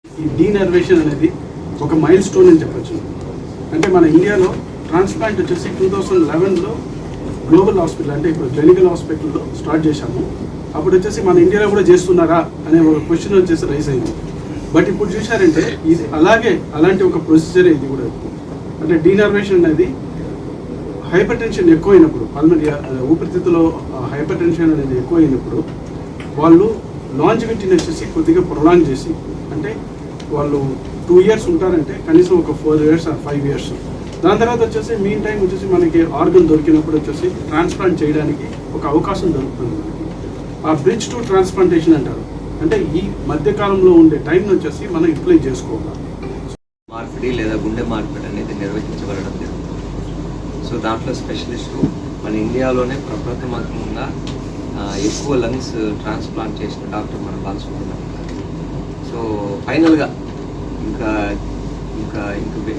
ఈ డీనర్వేషన్ అనేది ఒక మైల్ స్టోన్ అని చెప్పొచ్చు. అంటే మన ఇండియాలో ట్రాన్స్ప్లాంట్ వచ్చేసి 2011లో గ్లోబల్ హాస్పిటల్ అంటే ఇప్పుడు క్లినికల్ హాస్పిటల్లో స్టార్ట్ చేశాము. అప్పుడు వచ్చేసి మన ఇండియాలో కూడా చేస్తున్నారా అనే ఒక క్వశ్చన్ వచ్చేసి రైజ్ అయింది. బట్ ఇప్పుడు చూసారంటే ఇది అలాంటి ఒక ప్రొసీజర్ ఇది కూడా. అంటే డీనర్వేషన్ అనేది హైపర్ టెన్షన్ ఎక్కువైనప్పుడు ఊపిరితిత్తులో హైపర్ టెన్షన్ అనేది ఎక్కువైనప్పుడు వాళ్ళు లాంజివిటీని వచ్చేసి కొద్దిగా ప్రొలాంగ్ చేసి, అంటే వాళ్ళు 2 years ఉంటారంటే కనీసం ఒక 4 years or 5 years. దాని తర్వాత వచ్చేసి మీన్ టైం వచ్చేసి మనకి ఆర్గన్ దొరికినప్పుడు వచ్చేసి ట్రాన్స్ప్లాంట్ చేయడానికి ఒక అవకాశం దొరుకుతుంది మనకి. ఆ బ్రిడ్జ్ టు ట్రాన్స్ప్లాంటేషన్ అంటారు. అంటే ఈ మధ్యకాలంలో ఉండే టైం వచ్చేసి మనం యూటిలైజ్ చేసుకోవాలి. మార్పిడి లేదా గుండె మార్పిడి అనేది నిర్వహించబడడం జరుగుతుంది. సో దాంట్లో స్పెషలిస్టు మన ఇండియాలోనే ప్రప్రథమంగా ఎక్కువ లంగ్స్ ట్రాన్స్ప్లాంట్ చేసిన డాక్టర్ మన బాలసుబ్రహ్మణ్యం. సో ఫైనల్గా ఇంకా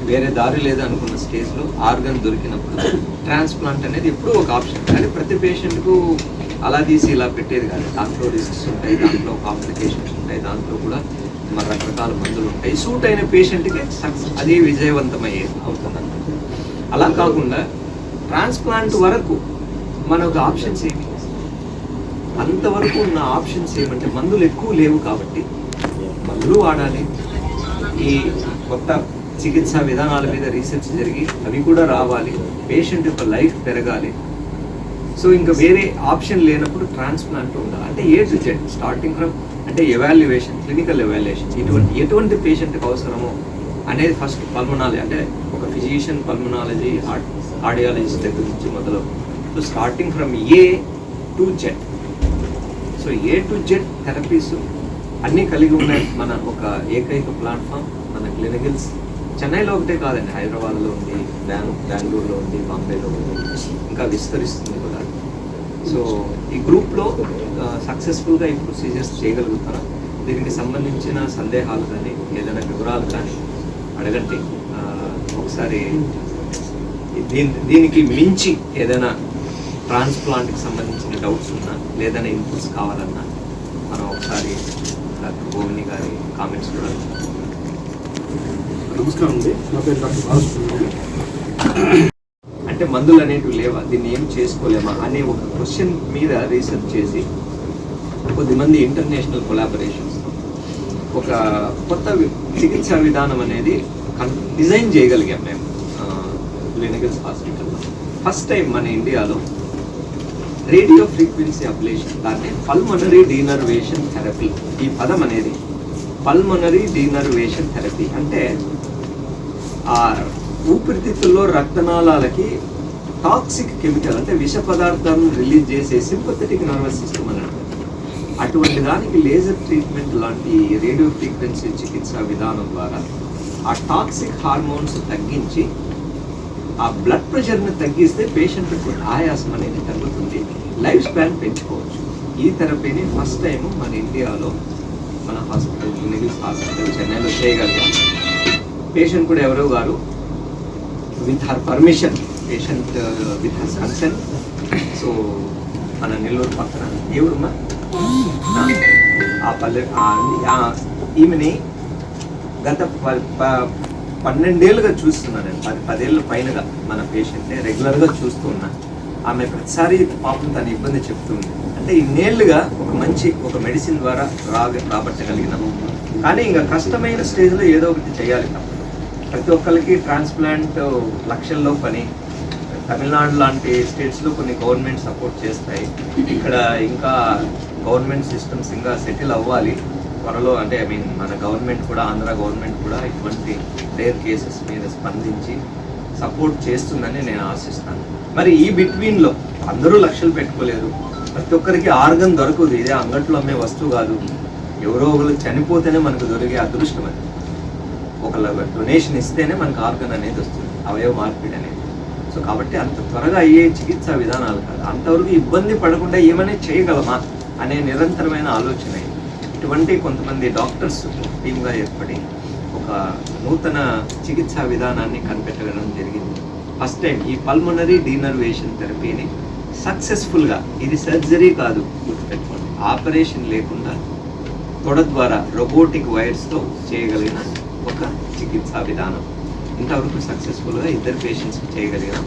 వేరే దారి లేదు అనుకున్న స్టేజ్లో ఆర్గన్ దొరికినప్పుడు ట్రాన్స్ప్లాంట్ అనేది ఎప్పుడూ ఒక ఆప్షన్. కానీ ప్రతి పేషెంట్కు అలా తీసి ఇలా పెట్టేది కాదు. దాంట్లో రిస్క్స్ ఉంటాయి, దాంట్లో కాంప్లికేషన్స్ ఉంటాయి, దాంట్లో కూడా మరి రకరకాల మందులు ఉంటాయి. సూట్ అయిన పేషెంట్కి అది విజయవంతమయ్యే అవుతుందన్నమాట. అలా కాకుండా ట్రాన్స్ప్లాంట్ వరకు మనకు ఆప్షన్స్ ఏమి, అంతవరకు ఉన్న ఆప్షన్స్ ఏమంటే మందులు ఎక్కువ లేవు కాబట్టి మందులు వాడాలి. ఈ కొత్త చికిత్సా విధానాల మీద రీసెర్చ్ జరిగి అవి కూడా రావాలి. పేషెంట్ యొక్క లైఫ్ పెరగాలి. సో ఇంకా వేరే ఆప్షన్ లేనప్పుడు ట్రాన్స్ప్లాంట్ ఉండాలి. అంటే A to Z starting from అంటే ఎవాల్యుయేషన్, క్లినికల్ ఎవాల్యుయేషన్, ఎటువంటి పేషెంట్కి అవసరమో అనేది ఫస్ట్ పల్మనాలజీ అంటే ఒక ఫిజిషియన్, పల్మనాలజీ, కార్డియాలజిస్ట్ దగ్గర నుంచి మొదలు. So starting from A to Z. So A to Z therapies అన్నీ కలిగి ఉన్నాయి మన ఒక ఏకైక ప్లాట్ఫామ్ మన క్లినికల్స్. చెన్నైలో ఒకటే కాదండి, హైదరాబాద్లో ఉంది, బెంగళూరులో ఉంది, బాంబేలో ఉంది, ఇంకా విస్తరిస్తుంది కూడా. సో ఈ గ్రూప్లో సక్సెస్ఫుల్గా ఈ ప్రొసీజర్స్ చేయగలుగుతారా? దీనికి సంబంధించిన సందేహాలు కానీ ఏదైనా వివరాలు కానీ అడగండి. ఒకసారి దీనికి మించి ఏదైనా ట్రాన్స్ప్లాంట్కి సంబంధించిన డౌట్స్ ఉన్నా లేదైనా ఇన్పుట్స్ కావాలన్నా మనం ఒకసారి డాక్టర్ గోవిని గారి కామెంట్స్ కూడా. నమస్కారం అండి, నా పేరు డాక్టర్ బాలసుబ్రహ్మణ్యం. అంటే మందులు అనేటివి లేవా, దీన్ని ఏం చేసుకోలేమా అనే ఒక క్వశ్చన్ మీద రీసెర్చ్ చేసి కొద్దిమంది ఇంటర్నేషనల్ కొలాబరేషన్స్ ఒక కొత్త చికిత్సా విధానం అనేది డిజైన్ చేయగలిగాం మేము క్లినికల్ హాస్పిటల్లో. ఫస్ట్ టైం మన ఇండియాలో రేడియో ఫ్రీక్వెన్సీ అబ్లేషన్, దాన్ని పల్మనరీ డీనర్వేషన్ థెరపీ. ఈ పదం అనేది పల్మనరీ డీనర్వేషన్ థెరపీ అంటే ఆ ఊపిరితిత్తుల్లో రక్తనాళాలకి టాక్సిక్ కెమికల్ అంటే విష పదార్థాలను రిలీజ్ చేసే సింపథెటిక్ నర్వస్ సిస్టమ్ అని అంటారు. అటువంటి దానికి లేజర్ ట్రీట్మెంట్ లాంటి రేడియో ఫ్రీక్వెన్సీ చికిత్సా విధానం ద్వారా ఆ టాక్సిక్ హార్మోన్స్ తగ్గించి ఆ బ్లడ్ ప్రెషర్ని తగ్గిస్తే పేషెంట్కి ఆయాసం అనేది తగ్గుతుంది, లైఫ్ స్పాన్ పెంచుకోవచ్చు. ఈ థెరపీని ఫస్ట్ టైం మన ఇండియాలో మన హాస్పిటల్ క్లినికల్స్ హాస్పిటల్ చెన్నైలో చేయగలిగాం. పేషెంట్ కూడా ఎవరో గారు with her permission, patient with her consent. So మన నెల్లూరు పక్కన ఎవరుమా ఆ పల్లె ఈమెని గత 12 ఏళ్ళుగా చూస్తున్నాను నేను, 10 ఏళ్ళ పైనగా మన పేషెంట్ని రెగ్యులర్గా చూస్తూ ఉన్నా. ఆమె ప్రతిసారి పాపం తన ఇబ్బంది చెప్తుంది. అంటే ఇన్నేళ్ళుగా ఒక మెడిసిన్ ద్వారా రాబట్టగలిగినాము. కానీ ఇంకా కష్టమైన స్టేజ్లో ఏదో ఒకటి చేయాలి తప్ప. ప్రతి ఒక్కరికి ట్రాన్స్ప్లాంట్ లక్షల్లో పని. తమిళనాడు లాంటి స్టేట్స్లో కొన్ని గవర్నమెంట్ సపోర్ట్ చేస్తాయి. ఇక్కడ ఇంకా గవర్నమెంట్ సిస్టమ్స్ ఇంకా సెటిల్ అవ్వాలి త్వరలో. అంటే మన గవర్నమెంట్ కూడా, ఆంధ్ర గవర్నమెంట్ కూడా ఇటువంటి రేర్ కేసెస్ మీద స్పందించి సపోర్ట్ చేస్తుందని నేను ఆశిస్తాను. మరి ఈ బిట్వీన్లో అందరూ లక్షలు పెట్టుకోలేదు. ప్రతి ఒక్కరికి ఆర్గన్ దొరకదు, ఇదే అంగట్లో అమ్మే వస్తువు కాదు. ఎవరో ఒకరు చనిపోతేనే మనకు దొరికే అదృష్టం అది. ఒకళ్ళ డొనేషన్ ఇస్తేనే మనకు ఆర్గన్ అనేది వస్తుంది, అవయవ మార్పిడి అనేది. సో కాబట్టి అంత త్వరగా అయ్యే చికిత్సా విధానాలు కాదు. అంతవరకు ఇబ్బంది పడకుండా ఏమైనా చేయగలమా అనే నిరంతరమైన ఆలోచన. ఇటువంటి కొంతమంది డాక్టర్స్ టీమ్గా ఏర్పడి ఒక నూతన చికిత్సా విధానాన్ని కనిపెట్టడం జరిగింది. ఫస్ట్ టైం ఈ పల్మనరీ డీనర్వేషన్ థెరపీని సక్సెస్ఫుల్గా, ఇది సర్జరీ కాదు గుర్తుపెట్టుకోండి, ఆపరేషన్ లేకుండా తొడ ద్వారా రోబోటిక్ వైర్స్తో చేయగలిగిన ఒక చికిత్సా విధానం. ఇంతవరకు సక్సెస్ఫుల్గా 2 పేషెంట్స్కి చేయగలిగినాం.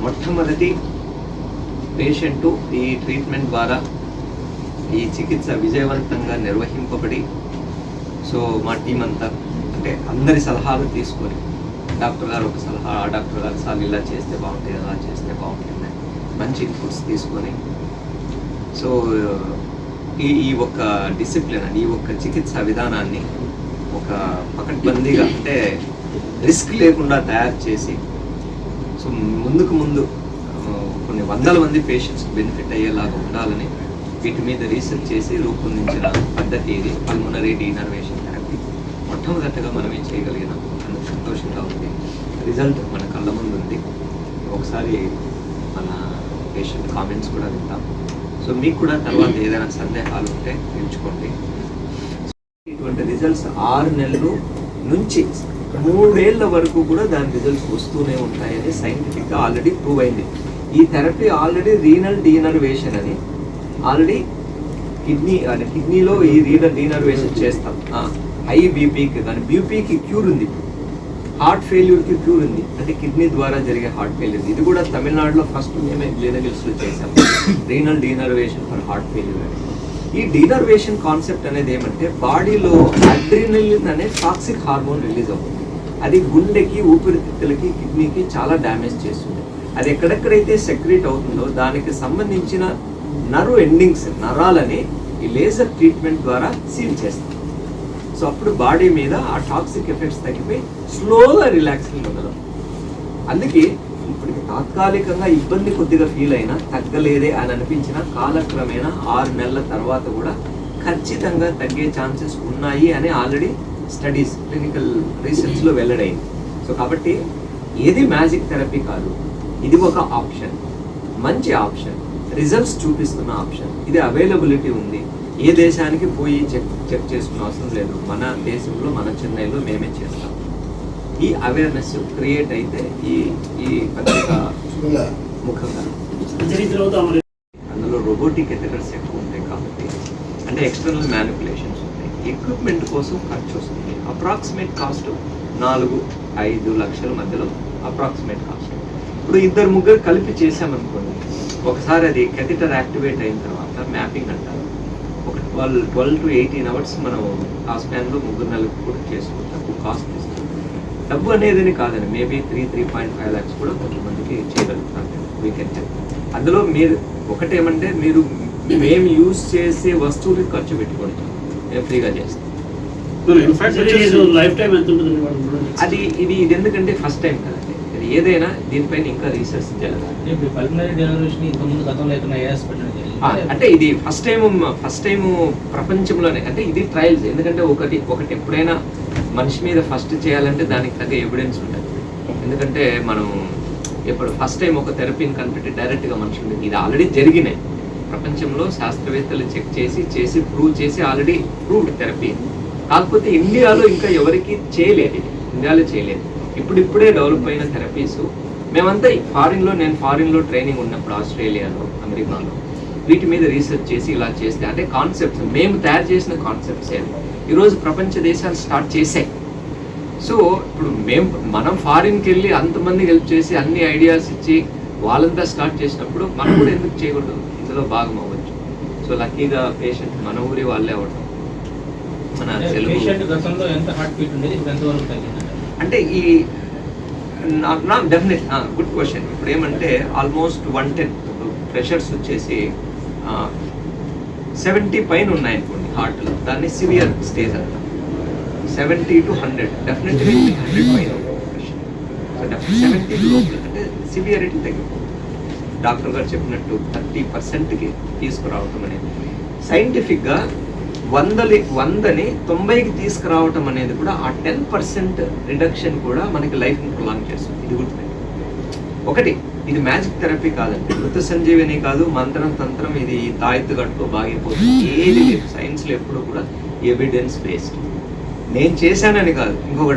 మొట్టమొదటి పేషెంట్ ఈ ట్రీట్మెంట్ ద్వారా ఈ చికిత్స విజయవంతంగా నిర్వహింపబడి, సో మా టీం అంతా అంటే అందరి సలహాలు తీసుకొని, డాక్టర్ గారు ఒక సలహా, ఆ డాక్టర్ గారు సార్ ఇలా చేస్తే బాగుంటుంది, అలా చేస్తే బాగుంటుంది, మంచి ఇన్పుట్స్ తీసుకొని, సో ఈ ఒక్క డిసిప్లిన్ అని, ఈ ఒక్క చికిత్సా విధానాన్ని ఒక పకడ్బందీగా అంటే రిస్క్ లేకుండా తయారు చేసి, సో ముందు కొన్ని వందల మంది పేషెంట్స్కి బెనిఫిట్ అయ్యేలాగా ఉండాలని వీటి మీద రీసెర్చ్ చేసి రూపొందించిన పద్ధతి ఇది. పల్మనరీ డీనర్వేషన్ థెరపీ మొట్టమొదటిగా మనమే చేయగలిగినాం. అందుకు సంతోషంగా ఉంది. రిజల్ట్ మన కళ్ళ ముందు ఉంది. ఒకసారి మన పేషెంట్ కామెంట్స్ కూడా వింటాం. సో మీకు కూడా తర్వాత ఏదైనా సందేహాలు ఉంటే తెలుసుకోండి. ఇటువంటి రిజల్ట్స్ 6 నెలలు నుంచి 3 ఏళ్ల వరకు కూడా దాని రిజల్ట్స్ వస్తూనే ఉంటాయని సైంటిఫిక్గా ఆల్రెడీ ప్రూవ్ అయింది. ఈ థెరపీ ఆల్రెడీ రీనల్ డీనర్వేషన్ అని ఆల్రెడీ కిడ్నీలో ఈ రీనల్ డీనర్వేషన్ చేస్తాం. హై బీపీకి కానీ బీపీకి క్యూర్ ఉంది, హార్ట్ ఫెయిల్యూర్కి క్యూర్ ఉంది, అంటే కిడ్నీ ద్వారా జరిగే హార్ట్ ఫెయిల్యూర్. ఇది కూడా తమిళనాడులో ఫస్ట్ మేమే గ్లీనగిల్స్లో చేసాం, renal denervation for heart failure అని. ఈ డీనర్వేషన్ కాన్సెప్ట్ అనేది ఏమంటే బాడీలో అడ్రినలిన్ అనే టాక్సిక్ హార్మోన్ రిలీజ్ అవుతుంది. అది గుండెకి, ఊపిరితిత్తులకి, కిడ్నీకి చాలా డ్యామేజ్ చేస్తుంది. అది ఎక్కడెక్కడైతే సెక్రెట్ అవుతుందో దానికి సంబంధించిన నర్వ్ ఎండింగ్స్, నరాలని ఈ లేజర్ ట్రీట్మెంట్ ద్వారా సీల్ చేస్తాం. సో అప్పుడు బాడీ మీద ఆ టాక్సిక్ ఎఫెక్ట్స్ తగ్గిపోయి స్లోగా రిలాక్సింగ్ ఉండదు. అందుకే ఇప్పటికి తాత్కాలికంగా ఇబ్బంది కొద్దిగా ఫీల్ అయినా, తగ్గలేదే అని అనిపించిన కాలక్రమేణా 6 నెలల తర్వాత కూడా ఖచ్చితంగా తగ్గే ఛాన్సెస్ ఉన్నాయి అని ఆల్రెడీ స్టడీస్, క్లినికల్ రీసెర్చ్లో వెల్లడైంది. సో కాబట్టి ఏది మ్యాజిక్ థెరపీ కాదు, ఇది ఒక ఆప్షన్, మంచి ఆప్షన్, రిజల్ట్స్ చూపిస్తున్న ఆప్షన్. ఇది అవైలబిలిటీ ఉంది. ఏ దేశానికి పోయి చెక్ చేసుకునే అవసరం లేదు. మన దేశంలో, మన చెన్నైలో మేమే చేస్తాం. ఈ అవేర్నెస్ క్రియేట్ అయితే ఈ పత్రిక ముఖంగా అందులో రోబోటిక్ ఎథెటర్స్ ఎక్కువ ఉంటాయి కాబట్టి, అంటే ఎక్స్టర్నల్ మ్యానిపులేషన్స్ ఉంటాయి, ఎక్విప్మెంట్ కోసం ఖర్చు వస్తుంది. అప్రాక్సిమేట్ కాస్ట్ 4-5 లక్షల మధ్యలో అప్రాక్సిమేట్ కాస్ట్. ఇప్పుడు 2-3 కలిపి చేసామనుకోండి, ఒకసారి అది కెథెటర్ యాక్టివేట్ అయిన తర్వాత మ్యాపింగ్ అంటారు, ఒక 12 to 18 అవర్స్ మనం ఆ స్పాన్లో 3 కూడా చేసుకుంటాం. తక్కువ కాస్ట్ ఇస్తుంది. డబ్బు అనేది కాదండి, మేబీ 3.5 lakhs కూడా కొంతమందికి చేయగలుగుతాం వీకెండ్. అందులో మీరు ఒకటేమంటే మీరు మేము యూజ్ చేసే వస్తువులకి ఖర్చు పెట్టుకోండి, మేము ఫ్రీగా చేస్తాం. అది ఇది ఎందుకంటే ఫస్ట్ టైం కదండి, ఇది ఏదైనా దీనిపైన ఇంకా రీసెర్చ్ చేయాలి. అంటే ఇది ఫస్ట్ టైం ప్రపంచంలోనే, అంటే ఇది ట్రయల్స్. ఎందుకంటే ఒకటి ఎప్పుడైనా మనిషి మీద ఫస్ట్ చేయాలంటే దానికి తగ్గ ఎవిడెన్స్ ఉంటుంది. ఎందుకంటే మనం ఇప్పుడు ఫస్ట్ టైం ఒక థెరపీని కనిపెట్టి డైరెక్ట్గా మనుషుల మీద, ఇది ఆల్రెడీ జరిగినాయి ప్రపంచంలో, శాస్త్రవేత్తలు చెక్ చేసి ప్రూవ్ చేసి ఆల్రెడీ ప్రూవ్డ్ థెరపీ. కాకపోతే ఇండియాలో ఇంకా ఎవరికి చేయలేదు, ఇండియాలో చేయలేదు. ఇప్పుడిప్పుడే డెవలప్ అయిన థెరపీస్. మేమంతా నేను ఫారిన్లో ట్రైనింగ్ ఉన్నప్పుడు ఆస్ట్రేలియాలో, అమెరికాలో వీటి మీద రీసెర్చ్ చేసి ఇలా చేస్తే, అంటే కాన్సెప్ట్స్ మేము తయారు చేసిన కాన్సెప్ట్స్ ఏది ఈరోజు ప్రపంచ దేశాలు స్టార్ట్ చేసాయి. సో ఇప్పుడు మనం ఫారిన్కి వెళ్ళి అంతమంది హెల్ప్ చేసి అన్ని ఐడియాస్ ఇచ్చి వాళ్ళంతా స్టార్ట్ చేసినప్పుడు మనం కూడా ఎందుకు చేయకూడదు, ఇందులో భాగం అవ్వచ్చు. సో లక్కీగా పేషెంట్ మన ఊరి వాళ్ళే అవ్వడం. మన అంటే ఈ డెఫినెట్ గుడ్ క్వశ్చన్. ఇప్పుడు ఏమంటే ఆల్మోస్ట్ 110 ప్రెషర్స్ వచ్చేసి 70 పైన ఉన్నాయనుకోండి హార్ట్లో, దాన్ని సివియర్ స్టేజ్ అంటాం. 70 to 100 డెఫినెట్లీ 100 పైన ప్రెషర్. సో 70 లోపల అంటే సివియరిటీ తగ్గిపోతుంది. డాక్టర్ గారు చెప్పినట్టు 30%కి తీసుకురావటం అనేది సైంటిఫిక్గా 100ని 90కి తీసుకురావటం అనేది కూడా ఆ 10% రిడక్షన్ కూడా మనకి లైఫ్ని ప్రొలాంగ్ చేస్తుంది. ఇది గుర్తు ఒకటి. ఇది మ్యాజిక్ థెరపీ కాదండి, మృత సంజీవిని కాదు, మంత్రం తంత్రం, ఇది తాయెత్తు గట్టుకో బాగిపోతుంది, ఏది లేదు. సైన్స్లో ఎప్పుడు కూడా ఎవిడెన్స్ బేస్డ్. నేను చేశానని కాదు, ఇంకొక